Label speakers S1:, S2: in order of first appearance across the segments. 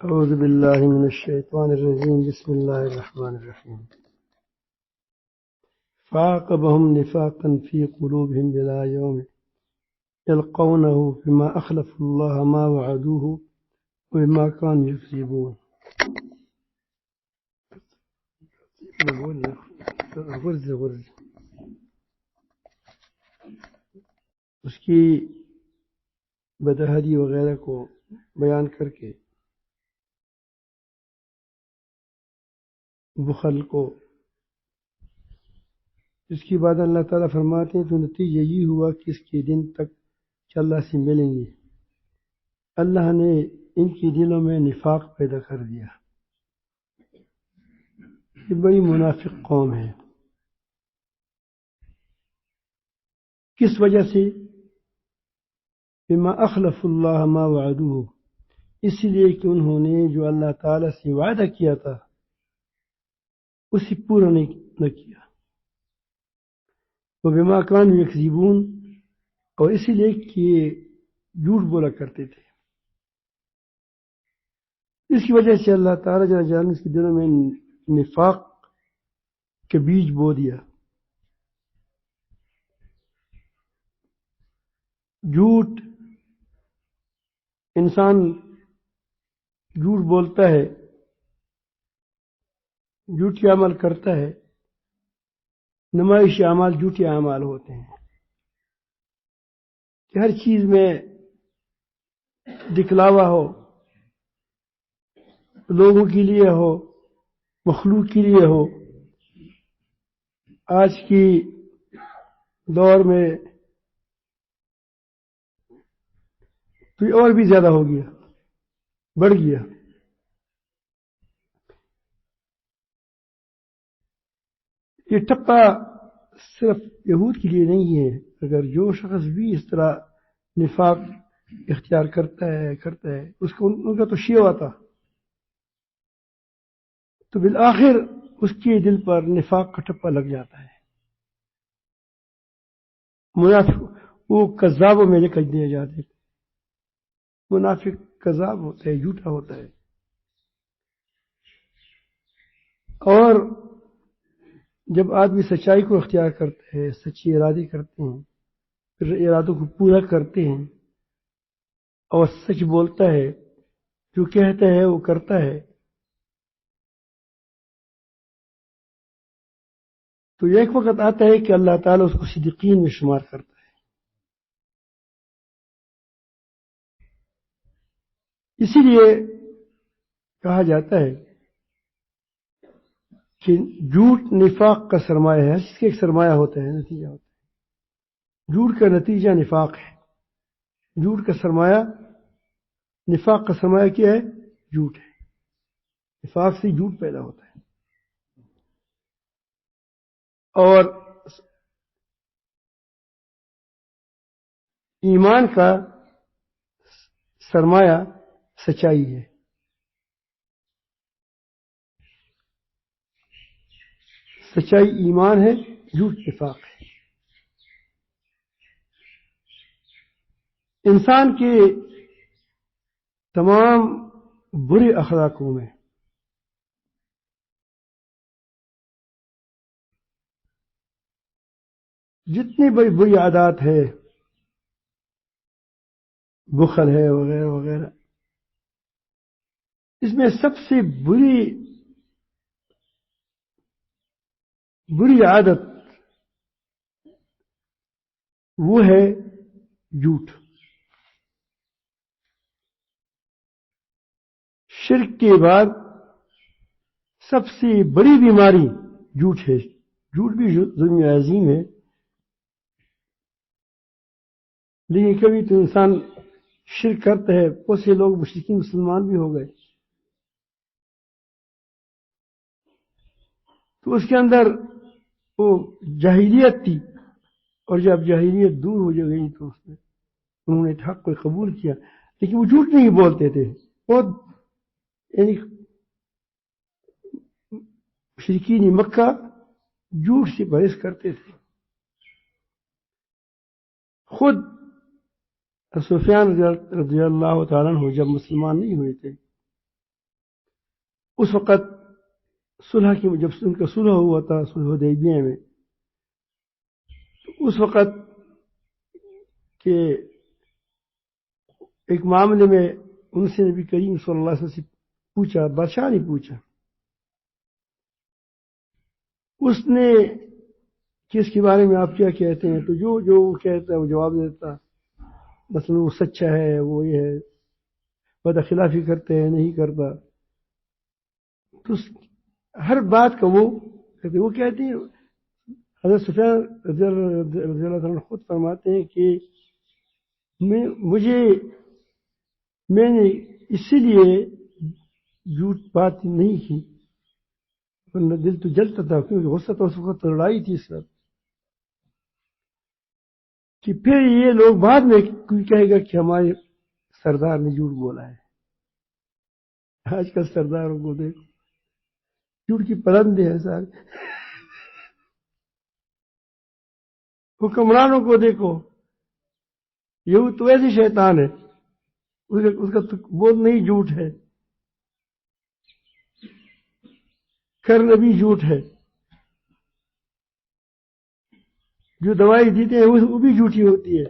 S1: أعوذ بالله من الشيطان الرجيم بسم الله الرحمن الرحيم فعاقبهم نفاقا في قلوبهم إلى يوم يلقونه بما أخلفوا الله ما وعدوه وبما كانوا يكذبون. غرز اس کی بدہدی وغیرہ کو بیان کر کے بخل کو، اس کے بعد اللہ تعالیٰ فرماتے ہیں تو نتیجہ یہ ہوا کہ اس کے دن تک کہ اللہ سے ملیں گے اللہ نے ان کے دلوں میں نفاق پیدا کر دیا. یہ بڑی منافق قوم ہے. کس وجہ سے؟ بما اخلف اللہ ما وعدوه، اس لیے کہ انہوں نے جو اللہ تعالیٰ سے وعدہ کیا تھا اسے پورا نہ کیا. وبما كانوا يكذبون، اور اسی لیے کہ یہ جھوٹ بولا کرتے تھے. اس کی وجہ سے اللہ تعالیٰ جل جلالہ نے اس کے دلوں میں نفاق کے بیج بو دیا. جھوٹ، انسان جھوٹ بولتا ہے، جھوٹی عمل کرتا ہے. نمائشی اعمال جھوٹے اعمال ہوتے ہیں کہ ہر چیز میں دکھلاوا ہو، لوگوں کے لیے ہو، مخلوق کے لیے ہو. آج کی دور میں تو یہ اور بھی زیادہ ہو گیا، بڑھ گیا. یہ ٹپا صرف یہود کے لیے نہیں ہے. اگر جو شخص بھی اس طرح نفاق اختیار کرتا ہے اس کو ان کا تو شیوا تھا، تو بالآخر اس کے دل پر نفاق کا ٹپا لگ جاتا ہے. منافق وہ کذابوں میں لکھ دیا جاتے ہیں. منافق کذاب ہوتا ہے، جھوٹا ہوتا ہے. اور جب آدمی سچائی کو اختیار کرتے ہیں، سچی ارادے کرتے ہیں، پھر ارادوں کو پورا کرتے ہیں اور سچ بولتا ہے، جو کہتا ہے وہ کرتا ہے، تو ایک وقت آتا ہے کہ اللہ تعالیٰ اس کو صدیقین میں شمار کرتا ہے. اسی لیے کہا جاتا ہے کہ جھوٹ نفاق کا سرمایہ ہے. اس کے ایک سرمایہ ہوتا ہے، نتیجہ ہوتا ہے. جھوٹ کا نتیجہ نفاق ہے. جھوٹ کا سرمایہ، نفاق کا سرمایہ کیا ہے؟ جھوٹ ہے. نفاق سے جھوٹ پیدا ہوتا ہے. اور ایمان کا سرمایہ سچائی ہے. سچائی ایمان ہے، جھوٹ نفاق ہے. انسان کے تمام برے اخلاقوں میں جتنی بڑی بری عادات ہے، بخل ہے وغیرہ وغیرہ، اس میں سب سے بری عادت وہ ہے جھوٹ. شرک کے بعد سب سے بڑی بیماری جھوٹ ہے. جھوٹ بھی ظلم عظیم ہے، لیکن کبھی تو انسان شرک کرتا ہے. بہت سے لوگ مشرکین مسلمان بھی ہو گئے، تو اس کے اندر وہ جاہلیت تھی، اور جب جاہلیت دور ہو گئی تو اس میں انہوں نے حق کو قبول کیا، لیکن وہ جھوٹ نہیں بولتے تھے. بہت یعنی مشرکین مکہ جھوٹ سے پرہیز کرتے تھے. خود سفیان رضی اللہ تعالیٰ عنہ جب مسلمان نہیں ہوئے تھے اس وقت صلح کی جب ان کا صلح ہوا تھا صلح حدیبیہ میں اس وقت کہ ایک معاملے میں ان سے نبی کریم صلی اللہ علیہ وسلم سے پوچھا بادشاہ نے پوچھا اس نے کہ اس کے بارے میں آپ کیا کہتے ہیں تو جو وہ کہتا ہے وہ جواب دیتا مثلا وہ سچا ہے وہ یہ ہے وعدہ خلافی کرتے ہیں نہیں کرتا تو ہر بات کا وہ کہتے ہیں حضرت سفیان رضی اللہ عنہ خود فرماتے ہیں کہ میں نے اسی لیے جھوٹ بات نہیں کی ورنہ دل تو جلتا تھا کیونکہ غصہ تو اس وقت لڑائی تھی اس وقت کہ پھر یہ لوگ بعد میں کوئی کہے گا کہ ہمارے سردار نے جھوٹ بولا ہے آج کل سرداروں کو دیکھو جھوٹ کی پرندے ہیں سارے حکمرانوں کو دیکھو یہ تو ایسے شیطان ہے اس کا تو بول نہیں جھوٹ ہے کرنا بھی جھوٹ ہے جو دوائی دیتے ہیں وہ بھی جھوٹی ہوتی ہے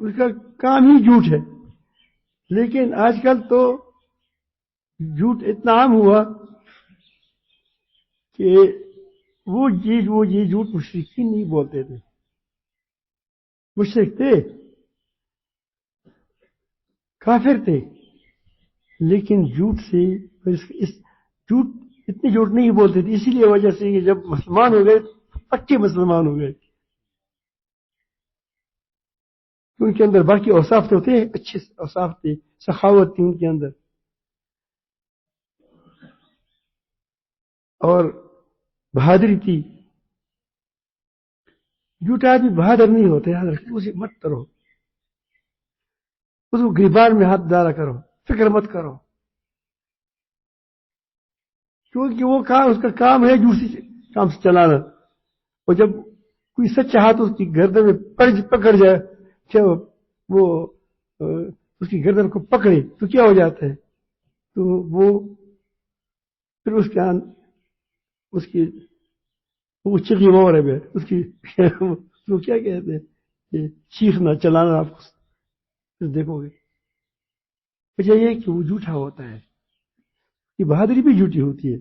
S1: اس کا کام ہی جھوٹ ہے لیکن آج کل تو جھوٹ اتنا عام ہوا کہ وہ چیز جھوٹ مشرکین نہیں بولتے تھے مشرک تھے کافر تھے لیکن جھوٹ سے جھوٹ اتنی جھوٹ نہیں بولتے تھے اسی لیے وجہ سے کہ جب مسلمان ہو گئے پکے مسلمان ہو گئے ان کے اندر باقی اوصاف تو تھے اچھے اوصاف تھے سخاوت تھی ان کے اندر اور بہادری تھی جھوٹا آدمی بہادر نہیں ہوتے اسے مت کرو اس کو گریبان میں ہاتھ ڈالا کرو فکر مت کرو کیونکہ وہ کام اس کا کام ہے جھوٹ سے کام سے چلانا اور جب کوئی سچا ہاتھ اس کی گردن میں پکڑ جائے کیا وہ اس کی گردن کو پکڑے تو کیا ہو جاتا ہے تو وہ پھر اس کی وہ چیخی مور ہے اس کی وہ کیا کہتے ہیں چیخنا چلانا آپ کو دیکھو گے وجہ یہ کہ وہ جھوٹا ہوتا ہے یہ بہادری بھی جھوٹی ہوتی ہے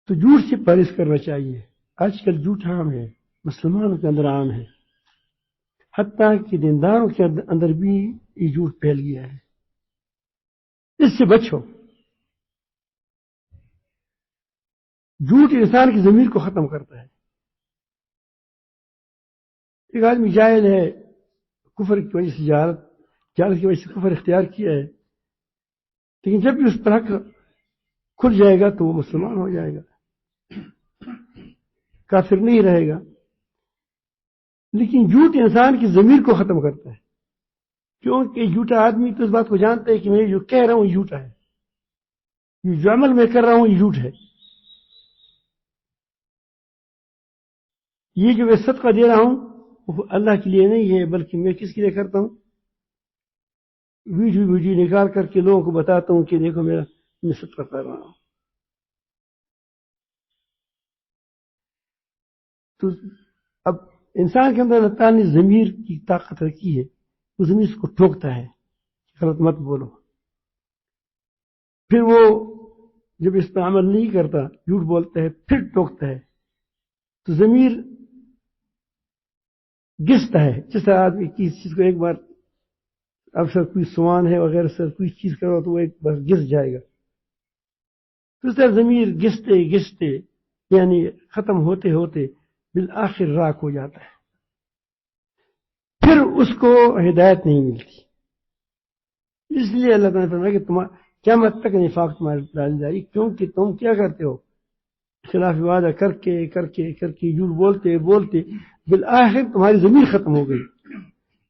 S1: تو جھوٹ سے پرہیز کرنا چاہیے آج کل جھوٹ عام ہے مسلمانوں کے اندر عام ہے حتیٰ کہ دینداروں کے اندر بھی یہ جھوٹ پھیل گیا ہے اس سے بچو جھوٹ انسان کی ضمیر کو ختم کرتا ہے ایک آدمی جاہل ہے کفر کی وجہ سے جہالت کی وجہ سے کفر اختیار کیا ہے لیکن جب بھی اس پر حق کھل جائے گا تو وہ مسلمان ہو جائے گا کافر نہیں رہے گا لیکن جھوٹ انسان کی ضمیر کو ختم کرتا ہے کیونکہ جھوٹا آدمی تو اس بات کو جانتا ہے کہ میں جو کہہ رہا ہوں یہ جھوٹا ہے یہ جو عمل میں کر رہا ہوں یہ جھوٹ ہے یہ جو میں صدقہ دے رہا ہوں وہ اللہ کے لیے نہیں ہے بلکہ میں کس کے لیے کرتا ہوں ویڈیو نکال کر کے لوگوں کو بتاتا ہوں کہ دیکھو میں صدقہ کر رہا ہوں تو اب انسان کے اندر اللہ تعالیٰ نے ضمیر کی طاقت رکھی ہے وہ ضمیر اس کو ٹوکتا ہے غلط مت بولو پھر وہ جب اس پر عمل نہیں کرتا جھوٹ بولتا ہے پھر ٹوکتا ہے تو ضمیر گستا ہے جس طرح آدمی کسی چیز کو ایک بار اب سر کوئی سامان ہے وغیرہ سر کوئی چیز کرو تو وہ ایک بار گس جائے گا تو اس طرح ضمیر گستے یعنی ختم ہوتے ہوتے بالآخر راک ہو جاتا ہے پھر اس کو ہدایت نہیں ملتی اس لیے اللہ تعالیٰ نے فرمایا کہ قیامت تک نفاق تمہارے ڈال جائے کیونکہ تم کیا کرتے ہو خلاف وعدہ کر کے جھوٹ بولتے بالآخر تمہاری ضمیر ختم ہو گئی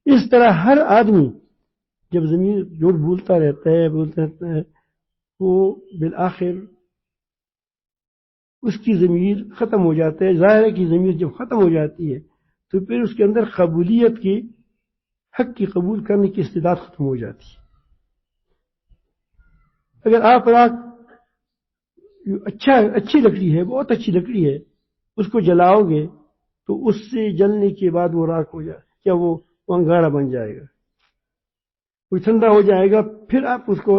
S1: اس طرح ہر آدمی جب ضمیر جھوٹ بولتا رہتا ہے وہ بالآخر اس کی ضمیر ختم ہو جاتا ہے. ظاہر ہے کہ ضمیر جب ختم ہو جاتی ہے تو پھر اس کے اندر قبولیت کی، حق کی قبول کرنے کی استعداد ختم ہو جاتی ہے. اگر آپ راک اچھی لکڑی ہے، بہت اچھی لکڑی ہے، اس کو جلاؤ گے تو اس سے جلنے کے بعد وہ راک ہو جائے، کیا وہ انگارہ بن جائے گا، وہ ٹھنڈا ہو جائے گا، پھر آپ اس کو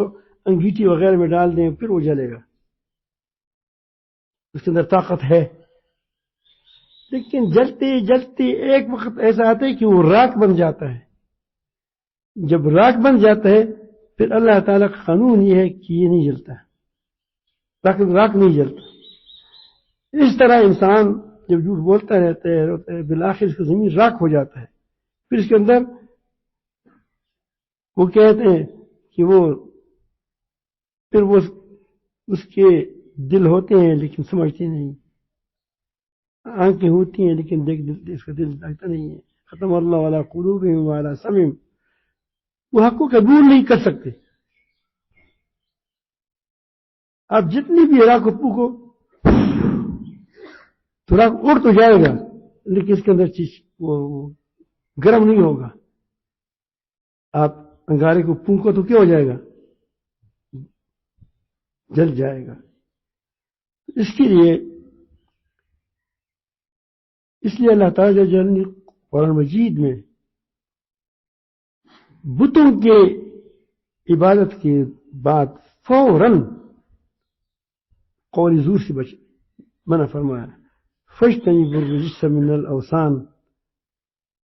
S1: انگیٹھی وغیرہ میں ڈال دیں، پھر وہ جلے گا، اس کے اندر طاقت ہے. لیکن جلتے جلتے ایک وقت ایسا آتا ہے کہ وہ راک بن جاتا ہے. جب راک بن جاتا ہے پھر اللہ تعالیٰ کا قانون یہ ہے کہ یہ نہیں جلتا، راک نہیں جلتا. اس طرح انسان جب جھوٹ بولتا رہتا ہے بالآخر اس کی زمین راک ہو جاتا ہے. پھر اس کے اندر وہ کہتے ہیں کہ پھر وہ اس کے دل ہوتے ہیں لیکن سمجھتے نہیں، آنکھیں ہوتی ہیں لیکن اس کا دل دیکھتا نہیں ہے. ختم اللہ علی قلوبہم وعلی سمعہم، وہ حق کو قبول نہیں کر سکتے. آپ جتنی بھی راک کو پھونکو تو راک اڑ تو جائے گا لیکن اس کے اندر چیز وہ گرم نہیں ہوگا. آپ انگارے کو پھونکو تو کیا ہو جائے گا؟ جل جائے گا. اس لیے اللہ تعالیٰ نے قرآن مجید میں بتوں کے عبادت کے بعد فوراً قول زور سے منع فرمایا. فاجتنبوا الرجس من الاوثان،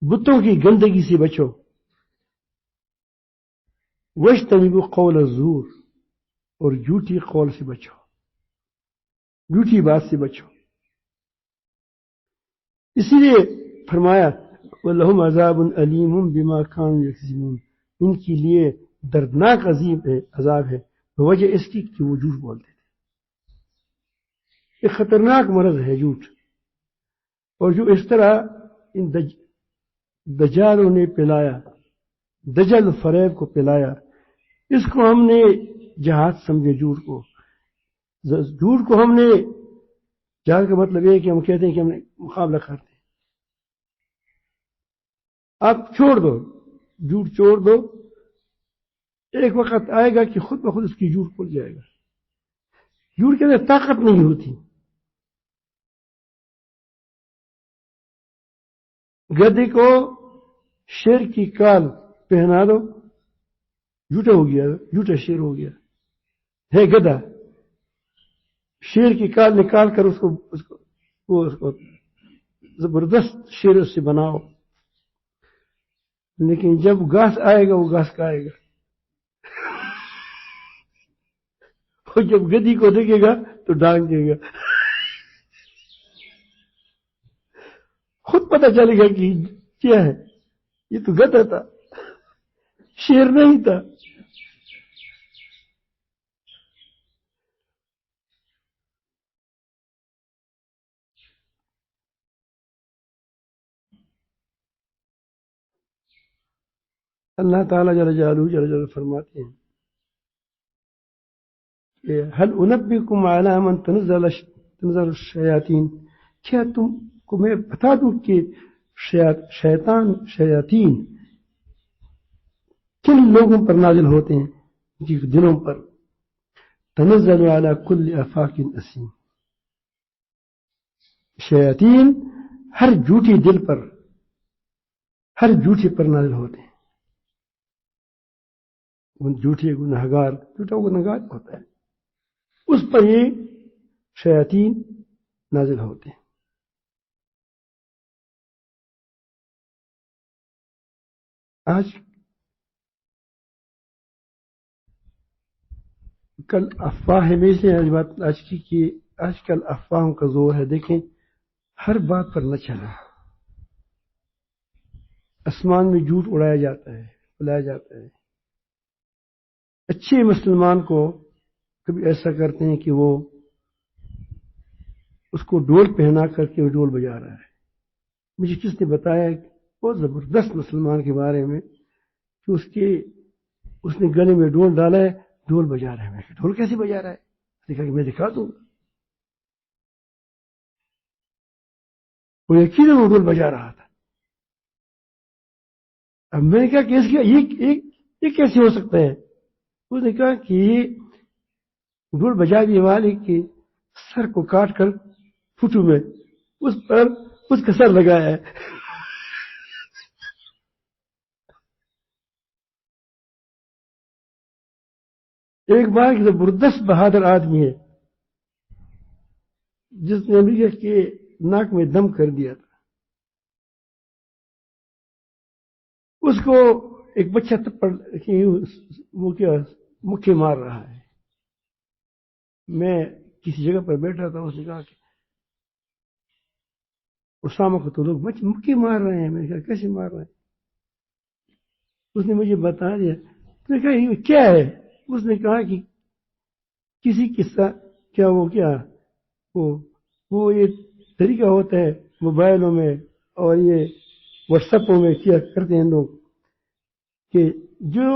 S1: بتوں کی گندگی سے بچو. واجتنبوا قول الزور، اور جھوٹی قول سے بچو، جھوٹی بات سے بچو. اسی لیے فرمایا وَلَهُمْ عَذَابٌ أَلِيمٌ بِمَا كَانُوا يَكْذِبُونَ، ان کے لیے دردناک عذاب ہے بوجہ اس کی کہ وہ جھوٹ بولتے تھے. ایک خطرناک مرض ہے جھوٹ، اور جو اس طرح ان دجالوں نے پلایا، دجل فریب کو پلایا، اس کو ہم نے جہاد سمجھے. جھوٹ کو ہم نے جہاد کا مطلب یہ ہے کہ ہم کہتے ہیں کہ ہم نے مقابلہ کرتے ہیں. آپ چھوڑ دو، جھوٹ چھوڑ دو، ایک وقت آئے گا کہ خود بخود اس کی جھوٹ کھل جائے گا. جھوٹ کے اندر طاقت نہیں ہوتی. گدے کو شیر کی کال پہنا دو، جھوٹا ہو گیا، جھوٹا شیر ہو گیا. ہے گدھا، شیر کی کال نکال کر اس کو زبردست شیر سے بناؤ، لیکن جب گھاس آئے گا وہ گھاس کھائے گا. اور جب گدی کو دیکھے گا تو ڈانگ دے گا. خود پتہ چلے گا کہ کیا ہے، یہ تو گدھا تھا، شیر نہیں تھا. اللہ تعالیٰ جل جلالہ فرماتے ہیں کہ هل انبئکم علی من تنزل الشیاطین، کیا تم کو میں بتا دوں کہ شیاطین کن لوگوں پر نازل ہوتے ہیں؟ جی دلوں پر. تنزل علی کل افاک اثیم، شیاطین ہر جھوٹی دل پر، ہر جھوٹی پر نازل ہوتے ہیں. جھوٹے گنہگار، جھوٹا گنہگار ہوتا ہے، اس پر یہ شیاطین نازل ہوتے ہیں. آج کل افواہ میں سے آج کی کہ آج کل افواہوں کا زور ہے. دیکھیں ہر بات پر نہ چلا، آسمان میں جھوٹ اڑایا جاتا ہے، بلایا جاتا ہے. اچھے مسلمان کو کبھی ایسا کرتے ہیں کہ وہ اس کو ڈول پہنا کر کے وہ ڈول بجا رہا ہے. مجھے کس نے بتایا بہت زبردست مسلمان کے بارے میں کہ اس نے گلے میں ڈول ڈالا ہے، ڈول بجا رہا ہے. میں ڈول کیسے بجا رہا ہے؟ دیکھا کہ میں دکھا دوں گا. وہ یقیناً وہ ڈھول بجا رہا تھا. اب میں نے کہا کہ اس کا یہ کیسے ہو سکتا ہے؟ اس نے کہا کہ ڈھول بجانے والے کے سر کو کاٹ کر فوٹو میں اس پر اس کا سر لگایا ہے. ایک بار کی زبردست بہادر آدمی ہے جس نے امریکہ کے ناک میں دم کر دیا تھا. اس کو ایک بچہ تھپڑ وہ کیا مکے مار رہا ہے. میں کسی جگہ پر بیٹھا تھا. اس نے کہا کہ اسامہ کو تو لوگ مکے مار رہے ہیں. میں نے کہا کیسے مار رہے ہیں؟ اس نے مجھے بتا دیا. میں نے کہا یہ کیا ہے؟ اس نے کہا کہ کسی قصہ کیا وہ یہ طریقہ ہوتا ہے موبائلوں میں اور یہ واٹس ایپوں میں کیا کرتے ہیں لوگ کہ جو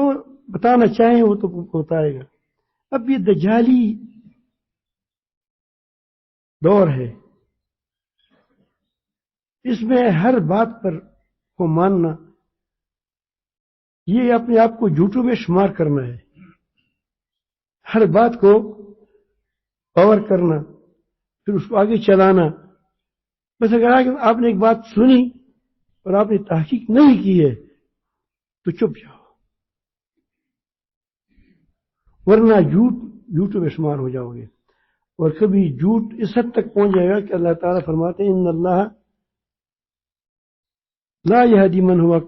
S1: بتانا چاہیں وہ تو بتائے گا. اب یہ دجالی دور ہے. اس میں ہر بات پر کو ماننا، یہ اپنے آپ کو جھوٹوں میں شمار کرنا ہے. ہر بات کو باور کرنا، پھر اس کو آگے چلانا. بس اگر آپ نے ایک بات سنی اور آپ نے تحقیق نہیں کی ہے تو چپ جاؤ، ورنہ جھوٹوں میں شمار ہو جاؤ گے. اور کبھی جھوٹ اس حد تک پہنچ جائے گا کہ اللہ تعالیٰ فرماتے ہیں ان اللہ لا يهدي من هو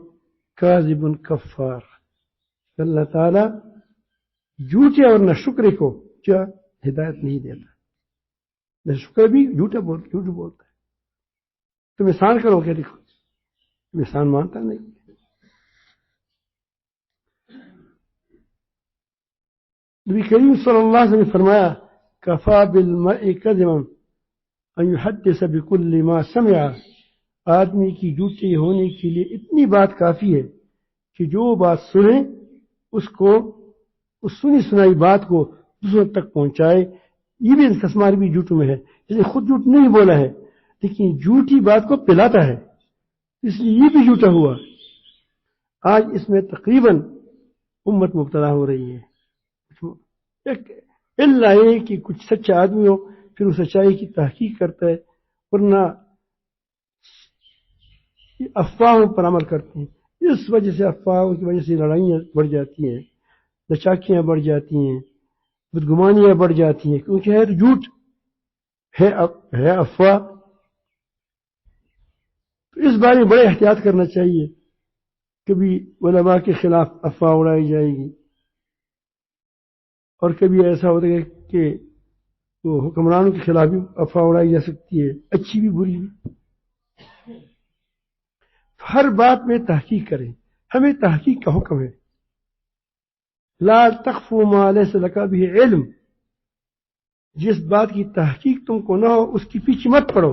S1: کاذب کفار. اللہ تعالیٰ جھوٹے اور نہ شکرے کو کیا ہدایت نہیں دیتا. نہ شکر بھی جھوٹ بولتا ہے. تم احسان کرو کیا دیکھو، تم احسان مانتا نہیں. نبی کریم صلی اللہ علیہ وسلم نے فرمایا کفا بالمرء کذبا ان يحدث بكل ما سمع. آدمی کی جھوٹے ہونے کے لیے اتنی بات کافی ہے کہ جو بات سنے اس کو اس سنی سنائی بات کو دوسروں تک پہنچائے. یہ بھی انقسمار بھی جھوٹوں میں ہے. جیسے خود جھوٹ نہیں بولا ہے لیکن جھوٹی بات کو پلاتا ہے، اس لیے یہ بھی جھوٹا ہوا. آج اس میں تقریباً امت مبتلا ہو رہی ہے. اللہ یہ کہ کچھ سچا آدمی ہو پھر وہ سچائی کی تحقیق کرتا ہے، ورنہ افواہوں پر عمل کرتے ہیں. اس وجہ سے افواہوں کی وجہ سے لڑائیاں بڑھ جاتی ہیں، لچاکیاں بڑھ جاتی ہیں، بدگمانیاں بڑھ جاتی ہیں، کیونکہ ہے تو جھوٹ ہے افواہ. تو اس بارے میں بڑے احتیاط کرنا چاہیے. کبھی علماء کے خلاف افواہ اڑائی جائے گی اور کبھی ایسا ہوتا ہے کہ وہ حکمرانوں کے خلاف بھی افواہ اڑائی جا سکتی ہے، اچھی بھی بری بھی. ہر بات میں تحقیق کریں. ہمیں تحقیق کا حکم ہے. لا تقف ما ليس لك به علم. جس بات کی تحقیق تم کو نہ ہو اس کے پیچھے مت پڑو،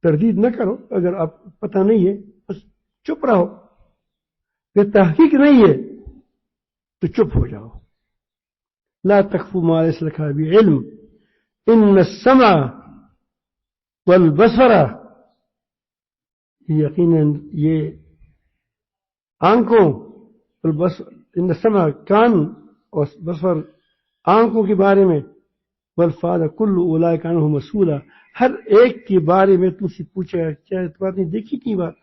S1: تردید نہ کرو. اگر آپ پتہ نہیں ہے بس چپ رہو. اگر تحقیق نہیں ہے تو چپ ہو جاؤ. لا تقف ما ليس لك به علم ان السمع والبصر. یقیناً یہ آنکھوں ان السمع کان اور بصر آنکھوں کے بارے میں، والفؤاد کل اولئک عنہ مسئولا. ہر ایک کے بارے میں تم سے پوچھا گیا. کیا تم نے دیکھی تھی بات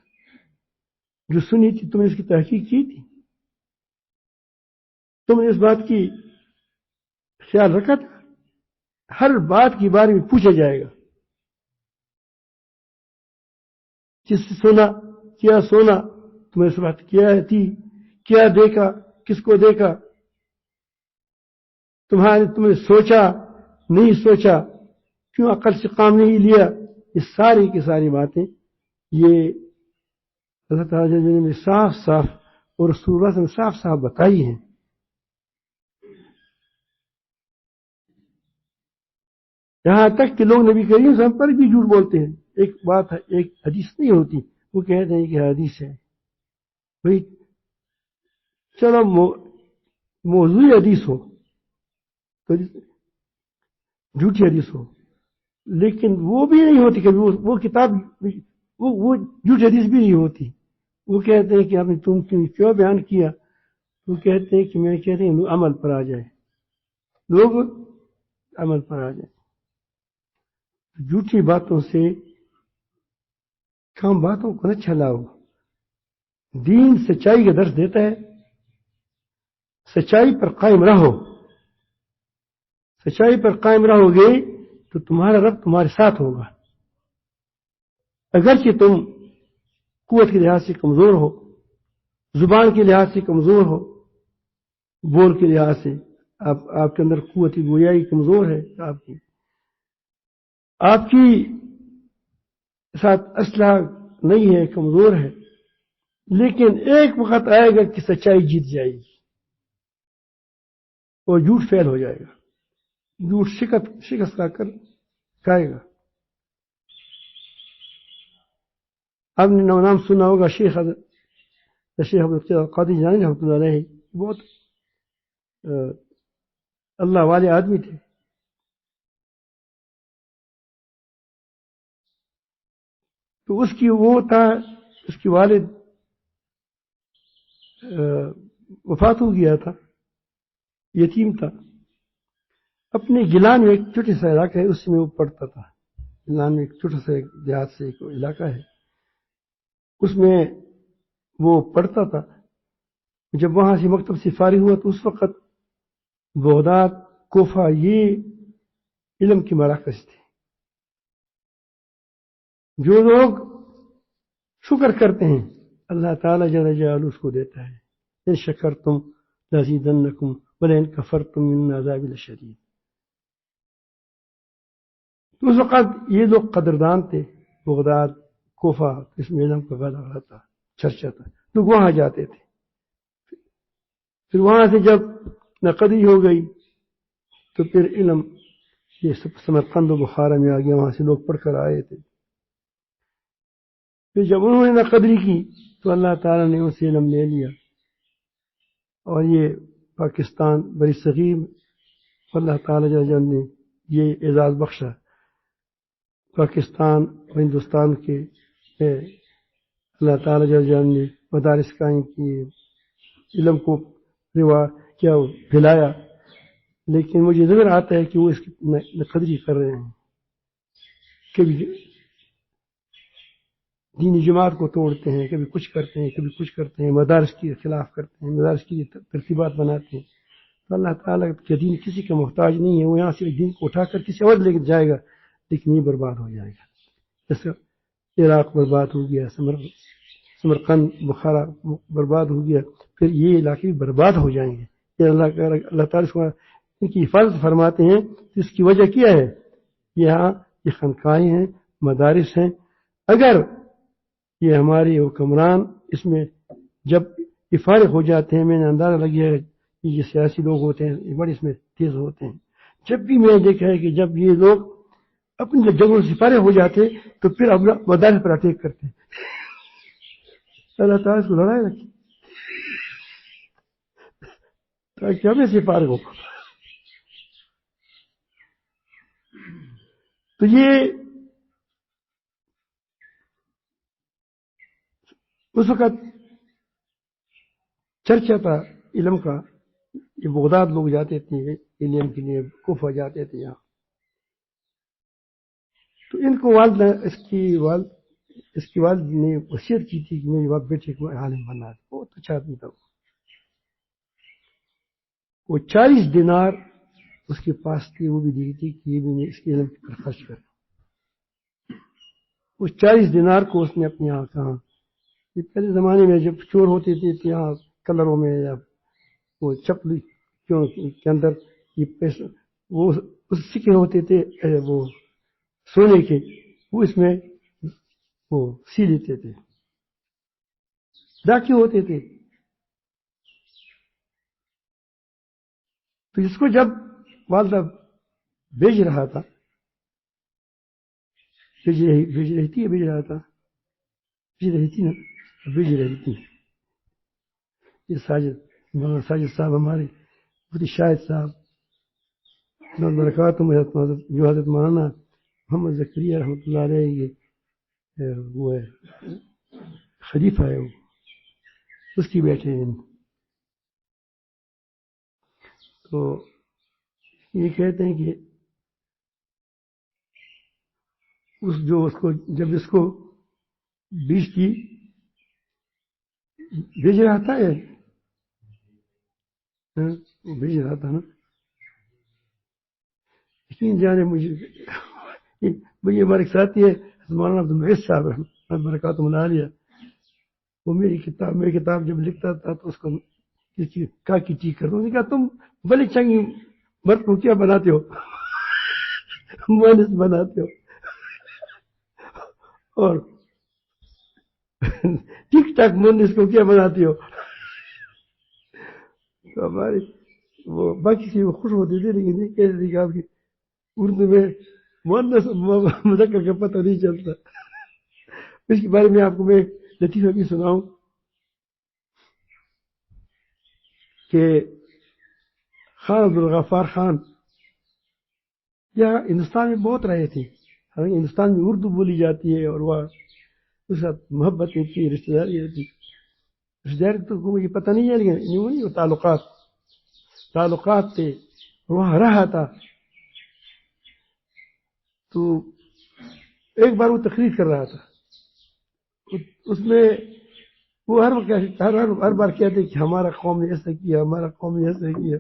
S1: جو سنی تھی؟ تم نے اس کی تحقیق کی تھی؟ تم نے اس بات کی خیال رکھا تھا؟ ہر بات کے بارے میں پوچھا جائے گا. جس سے سونا تمہیں اس بات کیا تھی، کیا دیکھا، کس کو دیکھا، تم نے سوچا نہیں سوچا، کیوں عقل سے کام نہیں لیا. یہ ساری کی ساری باتیں یہ اللہ تعالیٰ نے صاف صاف اور رسول اللہ نے صاف صاف بتائی ہیں. یہاں تک کہ لوگ نبی کریم صلی اللہ علیہ وسلم پر بھی جھوٹ بولتے ہیں. ایک بات ہے، ایک حدیث نہیں ہوتی، وہ کہتے ہیں کہ حدیث ہے. بھائی چلو موضوعی حدیث ہو تو جھوٹی حدیث ہو لیکن وہ بھی نہیں ہوتی کبھی، وہ کتاب وہ جھوٹ حدیث بھی نہیں ہوتی. وہ کہتے ہیں کہ آپ نے تم کیوں بیان کیا؟ وہ کہتے ہیں کہ میں کہتے ہیں عمل پر آ جائے، لوگ عمل پر آ جائیں. جھوٹی باتوں سے کام باتوں کو نہ چھلاؤ. دین سچائی کا درس دیتا ہے، سچائی پر قائم رہو. سچائی پر قائم رہو گے تو تمہارا رب تمہارے ساتھ ہوگا. اگرچہ تم قوت کے لحاظ سے کمزور ہو، زبان کے لحاظ سے کمزور ہو، بول کے لحاظ سے آپ کے اندر قوت گویائی کمزور ہے، آپ کی ساتھ اسلحہ نہیں ہے، کمزور ہے، لیکن ایک وقت آئے گا کہ سچائی جیت جائے گی اور جھوٹ فیل ہو جائے گا. جھوٹ شکست کھا کر کھائے گا. آپ نے نام سنا ہوگا شیخ عبدالقادر جیلانی رحمۃ اللہ علیہ، بہت اللہ والے آدمی تھے. تو اس کی والد وفات ہو گیا تھا، یتیم تھا. اپنے گیلان میں ایک چھوٹی سا علاقہ ہے، اس میں وہ پڑھتا تھا. گیلان میں ایک چھوٹا سا دیہات سے ایک علاقہ ہے، اس میں وہ پڑھتا تھا. جب وہاں سے مکتب سے فارغ ہوا تو اس وقت بغداد، کوفہ یہ علم کی مراکز تھے. جو لوگ شکر کرتے ہیں اللہ تعالیٰ جل جلالہ اس کو دیتا ہے. ان شکرتم لازیدنکم ولئن کفرتم ان عذابی لشدید. تو اس وقت یہ لوگ قدردان تھے. بغداد، کوفہ، اس میں علم کا غلہ تھا، چرچا تھا، لوگ وہاں جاتے تھے. پھر وہاں سے جب نقدی ہو گئی تو پھر علم یہ سمرقند و بخارا میں آ گیا، وہاں سے لوگ پڑھ کر آئے تھے. پھر جب انہوں نے نقدری کی تو اللہ تعالیٰ نے ان سے علم لے لیا، اور یہ پاکستان بری صغیر اللہ تعالیٰ جل جلالہ نے یہ اعزاز بخشا. پاکستان اور ہندوستان کے اللہ تعالیٰ جل جلالہ نے مدارس قائم کیے، علم کو کیا پھیلایا. لیکن مجھے نظر آتا ہے کہ وہ اس کی نقدری کر رہے ہیں. کبھی دینی جماعت کو توڑتے ہیں، کبھی کچھ کرتے ہیں، کبھی کچھ کرتے ہیں، مدارس کے خلاف کرتے ہیں، مدارس کی ترتیبات بناتے ہیں. تو اللہ تعالیٰ کا دین کسی کا محتاج نہیں ہے. وہ یہاں سے دین کو اٹھا کر کسی اور لے جائے گا، لیکن یہ برباد ہو جائے گا. جیسے عراق برباد ہو گیا، سمرقند، بخارا برباد ہو گیا، پھر یہ علاقے برباد ہو جائیں گے. یہ اللہ تعالیٰ ان کی حفاظت فرماتے ہیں. اس کی وجہ کیا ہے؟ یہاں یہ خانقاہیں ہیں، مدارس ہیں. اگر یہ ہمارے حکمران اس میں جب فارغ ہو جاتے ہیں، میں نے اندازہ لگیا ہے کہ یہ سیاسی لوگ ہوتے ہیں یہ بڑے اس میں تیز ہوتے ہیں. جب بھی میں نے دیکھا ہے کہ جب یہ لوگ اپنی جگہوں سے فارغ ہو جاتے تو پھر اپنا مدارس پر اٹیک کرتے ہیں. اللہ تعالیٰ اس کو لڑائی رکھی تاکہ ہمیں سے فارغ ہو. تو یہ اس وقت چرچا تھا علم کا. یہ بغداد لوگ جاتے تھے علم کے لیے، کوفہ جاتے تھے یہاں. تو ان کو اس کی والد نے وصیت کی تھی کہ میری باپ بیٹے کو عالم بنا ہے. بہت اچھا آدمی تھا. وہ 40 دینار اس کے پاس تھی، وہ بھی دی تھی کہ یہ بھی میں اس کے علم پر خرچ کروں. اس 40 دینار کو اس نے اپنے یہاں کہا. یہ پہلے زمانے میں جب چور ہوتے تھے تو یہاں کلروں میں یا وہ چپلی کے اندر یہ پیسے وہ سکے ہوتے تھے، وہ سونے کے، وہ اس میں وہ سی لیتے تھے. ڈاکے ہوتے تھے. تو اس کو جب والدہ بھیج رہا تھا، بھیج رہی تھی یہ مولانا ساجد صاحب ہمارے مفتی شاہد صاحب برکاتہم، جو حضرت مولانا محمد زکریا رحمۃ اللہ علیہ یہ وہ ہے خلیفہ ہے وہ، اس کی بیٹے ہیں. تو یہ کہتے ہیں کہ اس کو جب اس کو بیچ کی بیچ رہا تھا وہ بیچ رہا تھا نا. یقین جانے مجھے ہمارے ساتھی ہے مولانا عبد المعز صاحب رحمۃ برکاتہ علیہ، وہ میری کتاب جب لکھتا تھا تو اس کو کہا کہ ٹھیک کر دو. نے کہا تم بڑی چنگی مرد کو کیا بناتے ہو، مونس بناتے ہو اور ٹھیک ٹھاک مونس کو کیا بناتے ہو. تو ہمارے وہ باقی سے وہ خوش ہوتے تھے، لیکن یہ کہتے تھے کہ آپ کی اردو میں مونس مذکر کا پتہ نہیں چلتا. اس کے بارے میں آپ کو میں ایک لطیفہ بھی سناؤں کہ خان عبدالغفار خان یہاں ہندوستان میں بہت رہے تھے. حالانکہ ہندوستان میں اردو بولی جاتی ہے اور وہاں اس ساتھ محبت تھی، رشتے داری تھی. رشتے داری تو مجھے پتہ نہیں ہے، لیکن وہ تعلقات تھے. وہاں رہا تھا. تو ایک بار وہ تقریر کر رہا تھا، اس میں وہ ہر بار کہتے کہ ہمارا قوم نے ایسا کیا، ہمارا قوم نے ایسا کیا،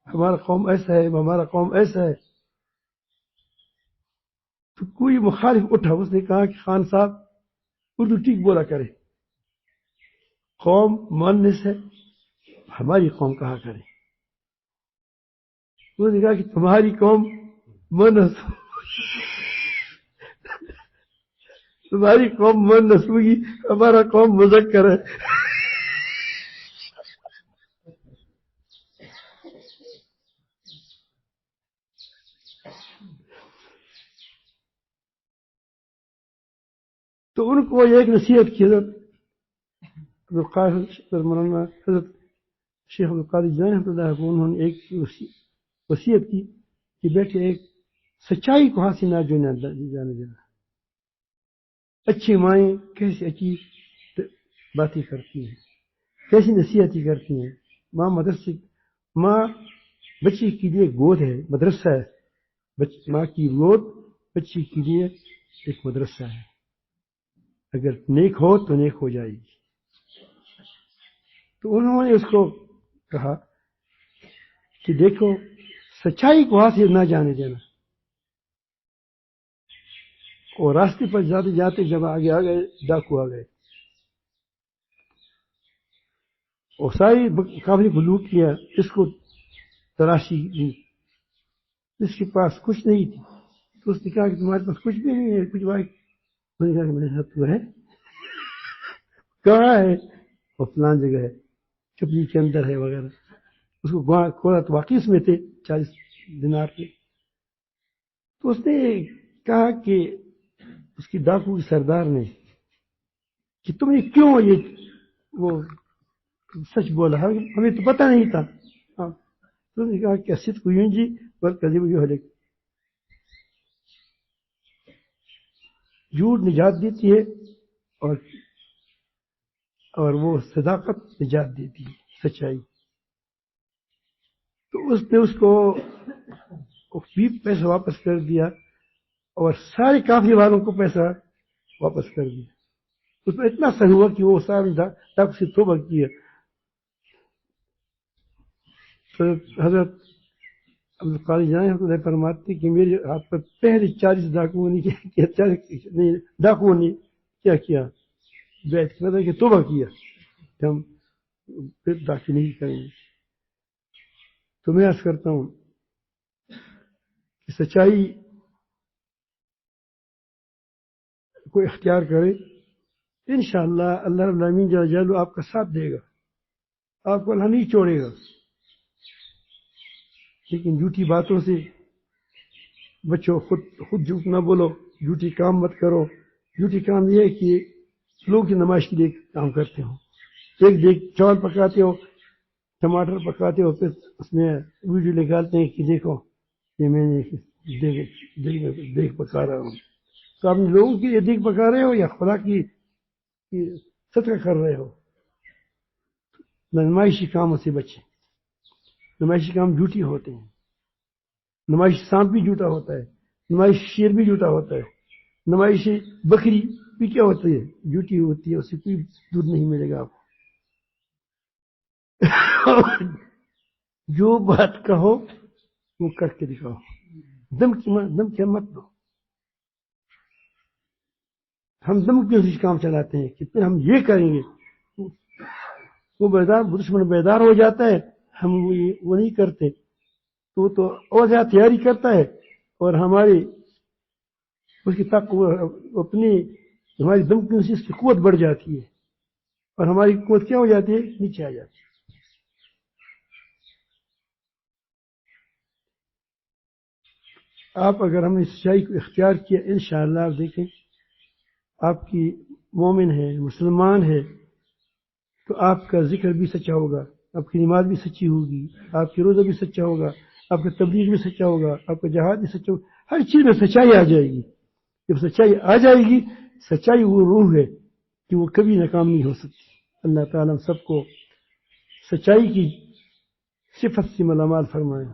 S1: ہمارا قوم ایسا ہے، ہمارا قوم ایسا ہے. تو کوئی مخالف اٹھا، اس نے کہا کہ خان صاحب اردو ٹھیک بولا کرے، قوم مونس ہے، ہماری قوم کہا کرے. انہوں نے کہا کہ تمہاری قوم مونس تمہاری قوم مونس ہوگی، ہمارا قوم مذکر ہے. تو ان کو ایک نصیحت کی حضرت مولانا حضرت شیخ عبدالقادر جیلانی رحمۃ اللہ کو انہوں نے ایک وصیت کی کہ بیٹے ایک سچائی کو ہاتھ سے نہ جانے دینا. اچھی مائیں کیسی اچھی باتیں کرتی ہیں، کیسی نصیحتیں کرتی ہیں. ماں بچے کے لیے گود ہے، مدرسہ ہے. ماں کی گود بچے کے لیے ایک مدرسہ ہے. اگر نیک ہو تو نیک ہو جائے گی. تو انہوں نے اس کو کہا کہ دیکھو سچائی کو ہاتھ سے نہ جانے دینا. اور راستے پر جاتے جاتے جب آگے آ گئے ڈاکو آ گئے اور ساری قافلے کو لوٹ کیا. اس کو تلاشی دی، اس کے پاس کچھ نہیں تھی. تو اس نے کہا کہ تمہارے پاس کچھ بھی نہیں ہے، کچھ بھائی. میں نے کہا کہ میرے ساتھ تو ہے. کہاں ہے؟ اور فلان جگہ ہے، چپلی کے اندر ہے وغیرہ. اس کو کھولا تو واقعی اس میں تھے 40 دینار کے. تو اس نے کہا کہ اس کی ڈاکو کی سردار نے کہ تم نے کیوں یہ وہ سچ بولا، ہمیں تو پتہ نہیں تھا. تو نے کہا کہ صدق ینجی والکذب یہلک، جھوٹ نجات دیتی ہے اور وہ صداقت نجات دیتی ہے، سچائی. تو اس نے اس کو بھی پیسہ واپس کر دیا اور سارے قافلے والوں کو پیسہ واپس کر دیا. اس میں اتنا سر ہوا کہ وہ سارے ڈاکو سے توبہ کیا. حضرت عبدالقادر جیلانی رحمۃ اللہ فرماتے کہ میرے ہاتھ پر پہلے 40 ڈاکوؤں نے کیا بیعت مطلب کہ توبہ کیا کہ ہم پھر ڈاکے نہیں کریں گے. تو میں عرض کرتا ہوں کہ سچائی کو اختیار کرے، انشاءاللہ اللہ رب العالمین جل جلالہ آپ کا ساتھ دے گا، آپ کو اللہ نہیں چھوڑے گا. لیکن جھوٹی باتوں سے بچو، خود جھوٹ نہ بولو، جھوٹی کام مت کرو. جھوٹی کام یہ ہے کہ لوگ کی نمائش کے لیے کام کرتے ہو. ایک دیکھ چاول پکاتے ہو، ٹماٹر پکاتے ہو، پھر اس میں ویڈیو نکالتے ہیں کہ دیکھو یہ میں نے دیکھ پکا رہا ہوں. تو آپ لوگوں کی دیکھ پکا رہے ہو یا خدا کی صدقہ کر رہے ہو؟ نمائشی کاموں سے بچیں. نمائشی کام جھوٹی ہوتے ہیں. نمائشی سانپ بھی جھوٹا ہوتا ہے. نمائشی شیر بھی جھوٹا ہوتا ہے. نمائشی بکری بھی کیا ہوتی ہے؟ جھوٹی ہوتی ہے. اسے کوئی دودھ نہیں ملے گا آپ کو. جو بات کہو وہ کر کے دکھاؤ. دم کی مت دو. ہم دم کی کام چلاتے ہیں کہ پھر ہم یہ کریں گے. وہ دشمن بیدار ہو جاتا ہے. ہم وہ نہیں کرتے. تو اور زیادہ تیاری کرتا ہے اور ہماری اس کی اپنی ہماری دم کی قوت بڑھ جاتی ہے اور ہماری قوت کیا ہو جاتی ہے؟ نیچے آ جاتی ہے. آپ اگر ہم نے سچائی کو اختیار کیا انشاءاللہ آپ دیکھیں آپ کی مومن ہے مسلمان ہے تو آپ کا ذکر بھی سچا ہوگا. آپ کی نماز بھی سچی ہوگی. آپ کی روزہ بھی سچا ہوگا. آپ کا تبلیغ بھی سچا ہوگا. آپ کا جہاد بھی سچا ہوگا. ہر چیز میں سچائی آ جائے گی. جب سچائی آ جائے گی سچائی وہ روح ہے کہ وہ کبھی ناکام نہیں ہو سکتی. اللہ تعالیٰ ہم سب کو سچائی کی صفت سے ملامال فرمائے.